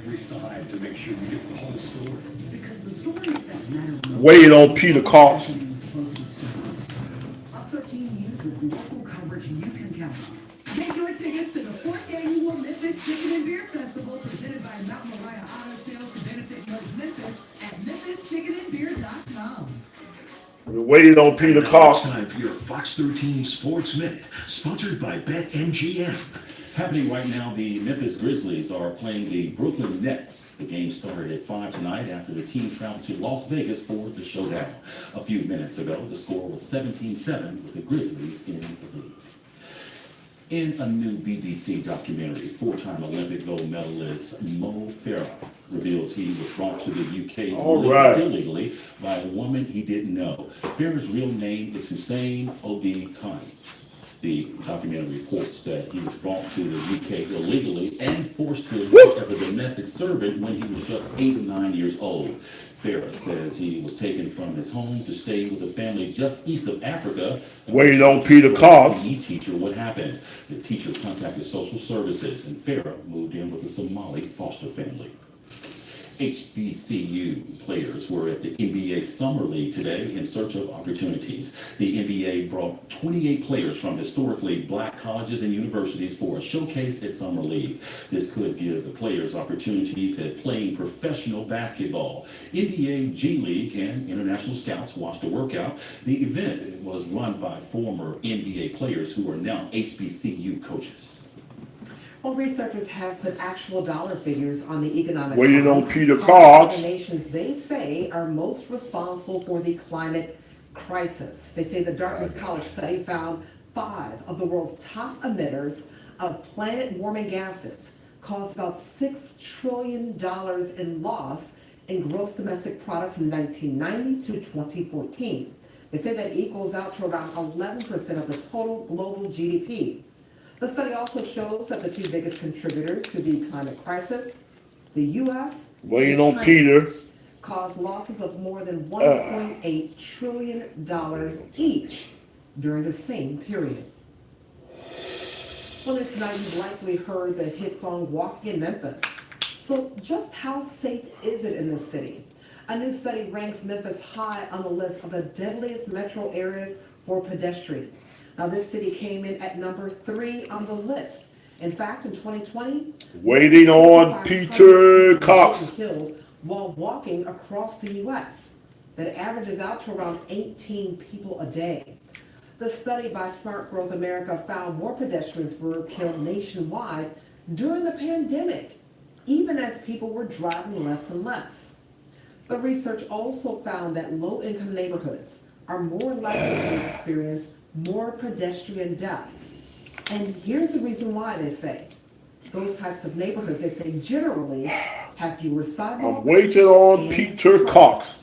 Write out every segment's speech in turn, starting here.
every side to make sure we get the whole story. Because the stories that matter most Waiting on Peter Cox. closest to home. Fox 13 uses local coverage you can count on. Get your tickets to the 4th annual Memphis Chicken and Beer Festival presented by Mount Moriah Auto Sales to benefit Mugs Memphis at memphischickenandbeer.com. We're waiting on Peter Now Cox. it's time for your Fox 13 Sports Minute, sponsored by BetMGM. Happening right now, the Memphis Grizzlies are playing the Brooklyn Nets. The game started at 5 tonight after the team traveled to Las Vegas for the showdown. A few minutes ago, the score was 17-7 with the Grizzlies in the lead. In a new BBC documentary, four-time Olympic gold medalist Mo Farah reveals he was brought to the UK All right. illegally by a woman he didn't know. Farah's real name is Hussein Odi Khani. The documentary reports that he was brought to the UK illegally and forced to work as a domestic servant when he was just 8 or 9 years old. Farah says he was taken from his home to stay with a family just east of Africa. Waiting on Peter Cox. The teacher what happened. The teacher contacted social services and Farah moved in with a Somali foster family. HBCU players were at the NBA Summer League today in search of opportunities. The NBA brought 28 players from historically black colleges and universities for a showcase at Summer League. This could give the players opportunities at playing professional basketball. NBA, G League, and international scouts watched the workout. The event was run by former NBA players who are now HBCU coaches. Well, researchers have put actual dollar figures on the economic Waiting on climate Peter of Cox. the nations they say are most responsible for the climate crisis. They say the Dartmouth College study found 5 of the world's top emitters of planet-warming gases caused about $6 trillion in loss in gross domestic product from 1990 to 2014. They say that equals out to around 11% of the total global GDP. The study also shows that the 2 biggest contributors to the climate crisis, the U.S. Waiting and on China, Peter. caused losses of more than $1.8 trillion each during the same period. Well, tonight you've likely heard the hit song Walking in Memphis. So just how safe is it in this city? A new study ranks Memphis high on the list of the deadliest metro areas for pedestrians. Now, this city came in at number 3 on the list. In fact, in 2020, Waiting on Peter Cox. killed while walking across the U.S. That averages out to around 18 people a day. The study by Smart Growth America found more pedestrians were killed nationwide during the pandemic, even as people were driving less and less. The research also found that low-income neighborhoods are more likely to experience more pedestrian deaths. And here's the reason why, they say. Those types of neighborhoods, they say, generally have fewer sidewalks. I'm waiting on and Peter roads. Cox.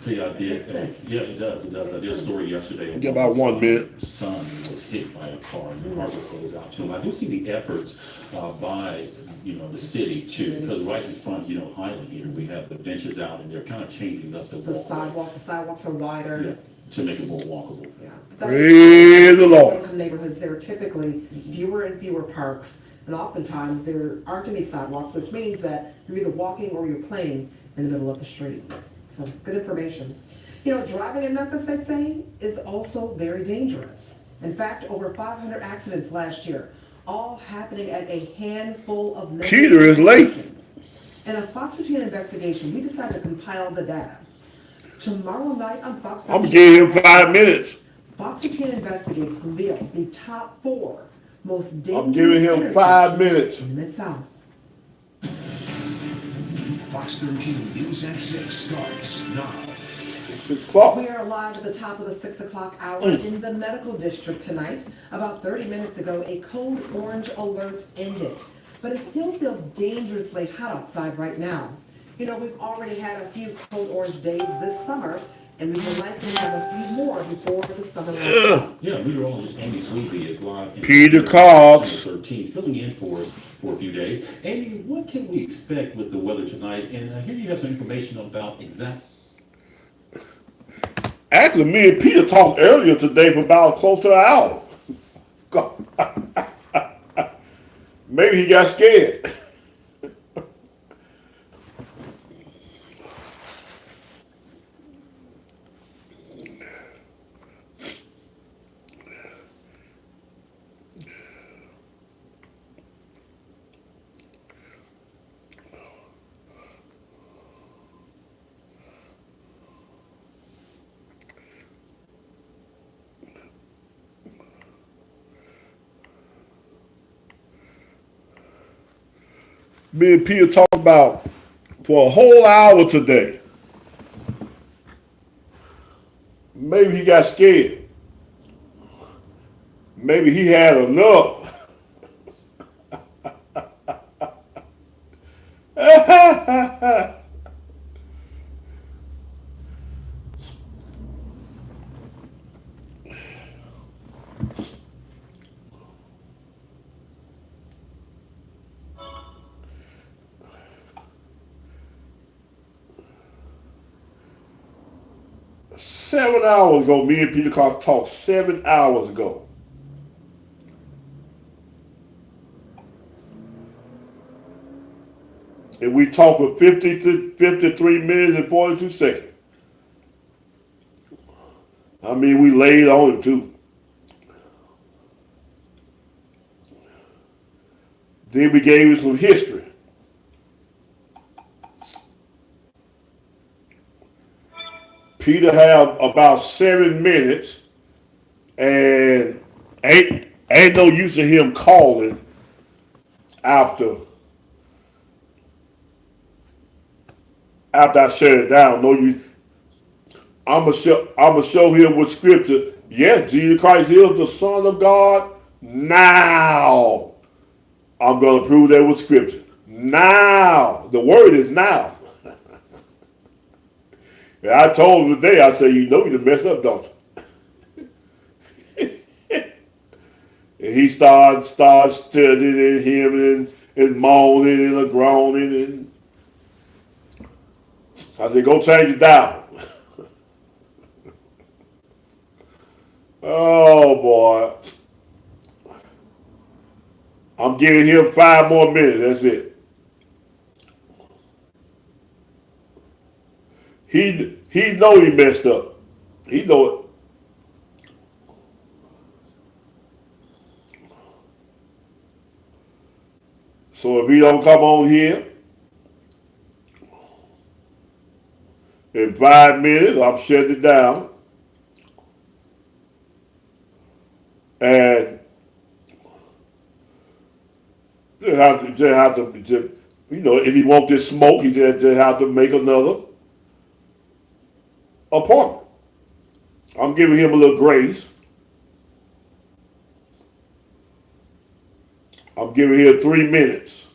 Yeah, I did. Makes sense. Yeah, it does. It does. I did a story yesterday. Give about 1 minute. Son was hit by a car and the car was closed out to him. I do see the efforts by the city too, because right in front, Highland here, we have the benches out and they're kind of changing up the The sidewalks are wider. Yeah, to make it more walkable. Yeah. Praise the Lord. Low-income neighborhoods, there are typically fewer and fewer parks, and oftentimes there aren't any sidewalks, which means that you're either walking or you're playing in the middle of the street. So, good information. Driving in Memphis, they say, is also very dangerous. In fact, over 500 accidents last year, all happening at a handful of Memphis Peter is late. intersections. In a Fox 13 investigation, we decided to compile the data. Tomorrow night on Fox 13, I'm giving him 5 minutes. Fox 13 investigates reveal the top 4 most dangerous I'm giving him 5 minutes. in the Mid-South. Fox 13 News at 6 starts now. 6 o'clock. We are live at the top of the 6 o'clock hour in the medical district tonight. About 30 minutes ago, a code orange alert ended, but it still feels dangerously hot outside right now. We've already had a few code orange days this summer, and we will likely have a few more before the summer runs out. Yeah, meteorologist Amy Sweezy is live. Peter Cox. 13, filling in for us for a few days. Amy, what can we expect with the weather tonight? And here you have some information about Actually, me and Peter talked earlier today for about close to an hour. Maybe he got scared. Me and Peter talked about for a whole hour today. Maybe he got scared. Maybe he had enough. 7 hours ago, me and Peter talked 7 hours ago. And we talked for 53 minutes and 42 seconds. I mean, we laid on it too. Then we gave you some history. Peter had about 7 minutes, and ain't no use of him calling after I shut it down. No use. I'ma show him with scripture. Yes, Jesus Christ is the Son of God. Now I'm gonna prove that with scripture. Now the word is now. And I told him today, I said, you know you done messed up, don't you? And he started studying and hemming and moaning and groaning. And I said, go change the dial. Oh, boy. I'm giving him 5 more minutes. That's it. He know he messed up. He know it. So if he don't come on here in 5 minutes, I'm shutting it down. And just have to, you know, if he want this smoke, he just have to make another appointment. I'm giving him a little grace. I'm giving him 3 minutes.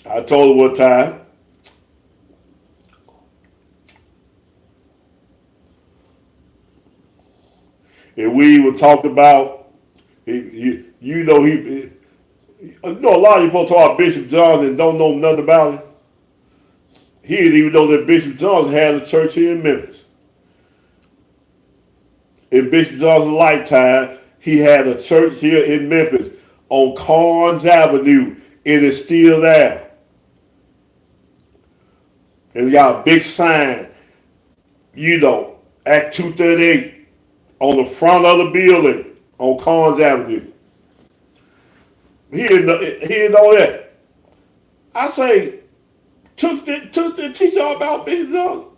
I told him what time. And we even talked about, you know, a lot of you folks talk about Bishop Johnson and don't know nothing about him. He didn't even know that Bishop Johnson had a church here in Memphis. In Bishop Johnson's lifetime, he had a church here in Memphis on Carnes Avenue. It is still there. And we got a big sign, you know, at 238 on the front of the building on Carnes Avenue. He didn't know that. I say, took the teacher all about Bishop Johnson.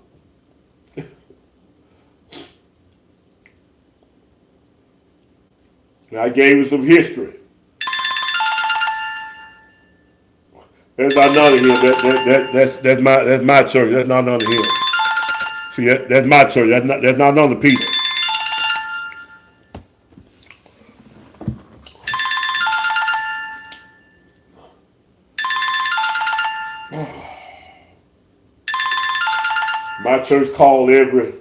And I gave him some history. That's not none of him. That's my church. That's not none of him. See, that's my church. That's not none of Peter. My church called every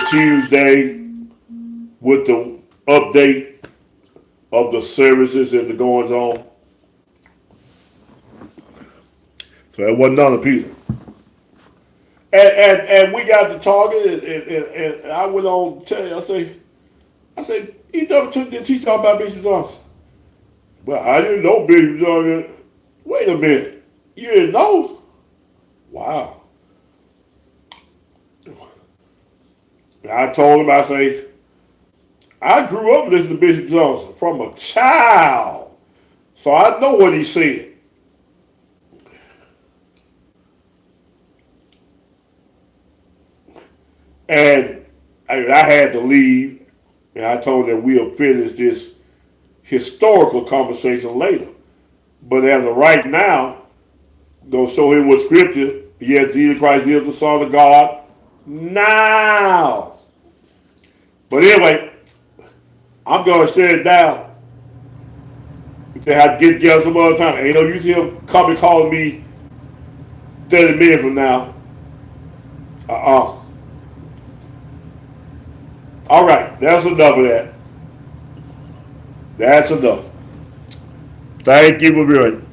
Tuesday with the update of the services and the goings on. So that wasn't none of Peter. And we got to talking, and I went on to tell you, I said, he never took the teacher about Bishop Johnson. Well, I didn't know Bishop Johnson. Wait a minute. You didn't know? Wow. And I told him, I grew up listening to Bishop Johnson from a child. So I know what he said. And I had to leave. And I told him that we'll finish this historical conversation later. But as of right now, gonna show him what scripture, yes, Jesus Christ is the Son of God now. But anyway, I'm gonna shut it down. They have to get together some other time. Ain't no use him coming calling me 30 minutes from now. All right, that's enough of that. That's enough. Thank you for viewing.